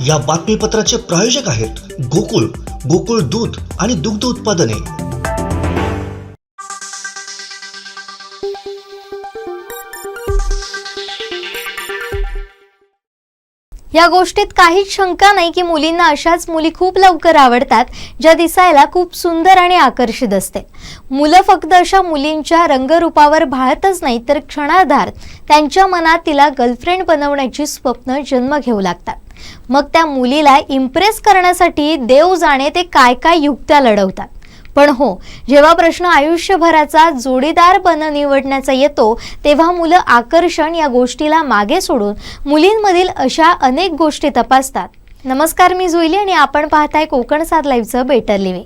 या बातमीपत्राचे प्रायोजक आहेत गोकुळ, गोकुळ दूध आणि दुग्ध उत्पादने। या गोष्टीत काहीच शंका नाही की मुलींना अशाच मुली खूप लवकर आवडतात ज्या दिसायला खूप सुंदर आणि आकर्षित असते। मुलं फक्त अशा मुलींच्या रंगरूपावर भाळतच नाही तर क्षणार्धात त्यांच्या मनात तिला गर्लफ्रेंड बनवण्याची स्वप्न जन्म घेऊ लागतात। मग त्या मुलीला इम्प्रेस करण्यासाठी देव जाणे ते काय काय युक्त्या लढवतात। पण हो, जेव्हा प्रश्न आयुष्यभराचा जोडीदार निवडण्याचा येतो तेव्हा मुलं आकर्षण या गोष्टीला मागे सोडून मुलींमधील अशा अनेक गोष्टी तपासतात। नमस्कार, मी जुईली आणि आपण पाहताय कोकण 7 लाईव्हचं बेटर लिव्हिंग।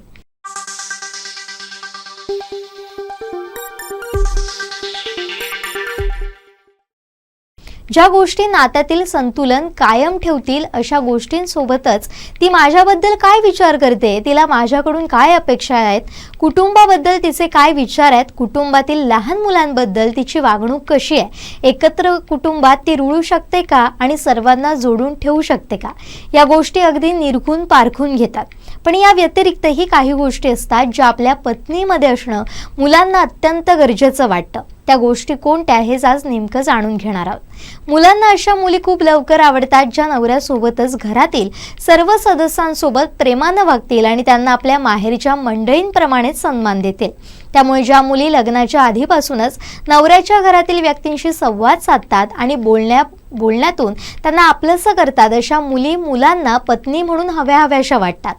ज्या गोष्टी नात्यातील संतुलन कायम ठेवतील अशा गोष्टींसोबतच ती माझ्याबद्दल काय विचार करते, तिला माझ्याकडून काय अपेक्षा आहेत, कुटुंबाबद्दल तिचे काय विचार आहेत, कुटुंबातील लहान मुलांबद्दल तिची वागणूक कशी आहे, एकत्र कुटुंबात ती रुळू शकते का आणि सर्वांना जोडून ठेवू शकते का, या गोष्टी अगदी निरखून पारखून घेतात। पण या व्यतिरिक्तही काही गोष्टी असतात ज्या आपल्या पत्नीमध्ये असणं मुलांना अत्यंत गरजेचं वाटतं। त्या गोष्टी कोणत्या हे आज नेमकं जाणून घेणार आहोत। मुलांना अशा मुली खूप लवकर आवडतात ज्या नवऱ्यासोबतच घरातील सर्व सदस्यांसोबत प्रेमानं वागतील आणि त्यांना आपल्या माहेरच्या मंडळींप्रमाणे सन्मान देतील। त्यामुळे ज्या मुली लग्नाच्या आधीपासूनच नवऱ्याच्या घरातील व्यक्तींशी संवाद साधतात आणि बोलण्यातून त्यांना आपलंसं करतात अशा मुली मुलांना पत्नी म्हणून हव्याशा वाटतात।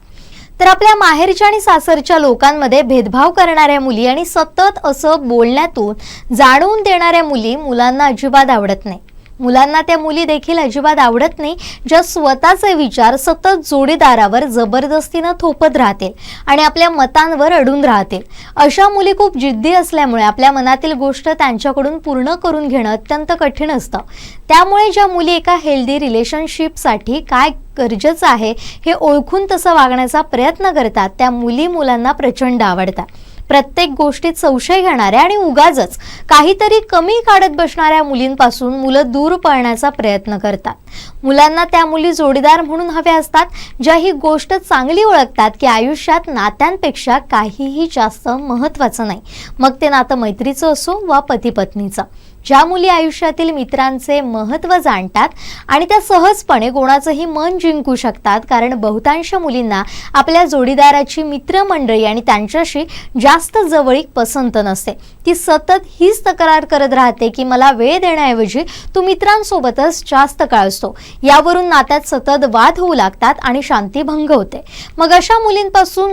तर आपल्या माहेरच्या आणि सासरच्या लोकांमध्ये भेदभाव करणाऱ्या मुली आणि सतत असं बोलण्यातून जाणवून देणाऱ्या मुली मुलांना अजिबात आवडत नाही। मुलांना त्या मुली देखील अजिबात आवडत नाही ज्या स्वतःचे विचार सतत जोडीदारावर जबरदस्तीने थोपत राहतील आणि आपल्या मतांवर अडून राहतील। अशा मुली खूप जिद्दी असल्यामुळे आपल्या मनातील गोष्ट त्यांच्याकडून पूर्ण करून घेणं अत्यंत कठीण असतं। त्यामुळे ज्या मुली एका हेल्दी रिलेशनशिपसाठी काय गरजेचं आहे हे ओळखून तसं वागण्याचा प्रयत्न करतात त्या मुली मुलांना प्रचंड आवडतात। प्रत्येक गोष्टीत संशय घेणाऱ्या आणि उगाचच काहीतरी कमी काढत बसणाऱ्या मुलींपासून मुलं दूर पळण्याचा प्रयत्न करतात। मुलांना त्या मुली जोडीदार म्हणून हव्या असतात ज्या ही गोष्ट चांगली ओळखतात की आयुष्यात नात्यांपेक्षा काहीही जास्त महत्त्वाचं नाही, मग ते नातं मैत्रीचं असो वा पती पत्नीचं। ज्या मुली आयुष्यातील मित्रांचे महत्त्व जाणतात आणि त्या सहजपणे कोणाचंही मन जिंकू शकतात, कारण बहुतांश मुलींना आपल्या जोडीदाराची मित्रमंडळी आणि त्यांच्याशी जास्त जवळीक पसंत नसते। ती सतत हीच तक्रार करत राहते की मला वेळ देण्याऐवजी तू मित्रांसोबतच जास्त काळ असतो। यावरून नात्यात सतत वाद होऊ लागतात आणि शांतीभंग होते। मग अशा मुलींपासून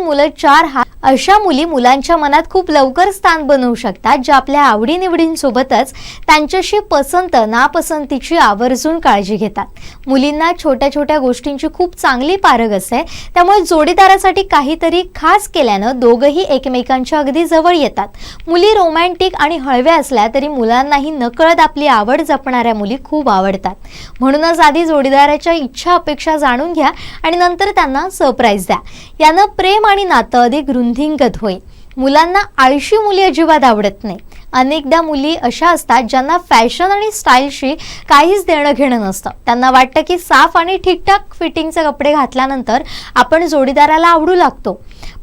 अशा मुली मुलांच्या मनात खूप लवकर स्थान बनवू शकतात ज्या आपल्या आवडीनिवडींसोबतच त्यांच्याशी पसंत नापसंतीची आवर्जून काळजी घेतात। मुलींना छोट्या छोट्या गोष्टींची खूप चांगली पारख असते, त्यामुळे जोडीदारासाठी काहीतरी खास केल्यानं दोघंही एकमेकांच्या अगदी जवळ येतात। मुली रोमॅन्टिक आणि हळव्या असल्या तरी मुलांनाही नकळत आपली आवड जपणाऱ्या मुली खूप आवडतात। म्हणूनच आधी जोडीदाराच्या इच्छा अपेक्षा जाणून घ्या आणि नंतर त्यांना सरप्राईज द्या। यानं प्रेम आणि नातं अधिक वृद्धिंगत होईल। मुलांना आळशी मुली अजिबात आवडत नाही। अनेकदा मुली अशा असतात ज्यांना फॅशन आणि स्टाईलशी काहीच देणं घेणं नसतं। त्यांना वाटतं की साफ आणि ठीकठाक फिटिंगचे कपडे घातल्यानंतर आपण जोडीदाराला आवडू लागतो,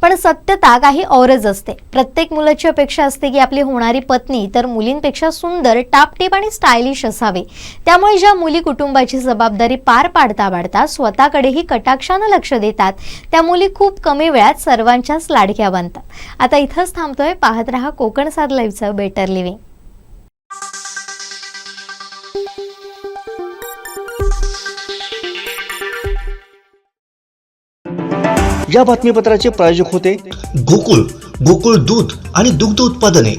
पण सत्यता काही औरच असते। प्रत्येक मुलाची अपेक्षा असते की आपली होणारी पत्नी तर मुलींपेक्षा सुंदर, टापटीप आणि स्टायलिश असावी। त्यामुळे ज्या मुली कुटुंबाची जबाबदारी पार पाडता स्वतःकडेही कटाक्षानं लक्ष देतात त्या मुली खूप कमी वेळात सर्वांच्याच लाडक्या बनतात। आता इथंच थांबतोय, पाहत रहा कोकण 7 लाईव्हचं बेटर लिव्हिंग। या बातमीपत्राचे प्रायोजक होते गोकुळ, गोकुळ दूध आणि दुग्ध उत्पादने।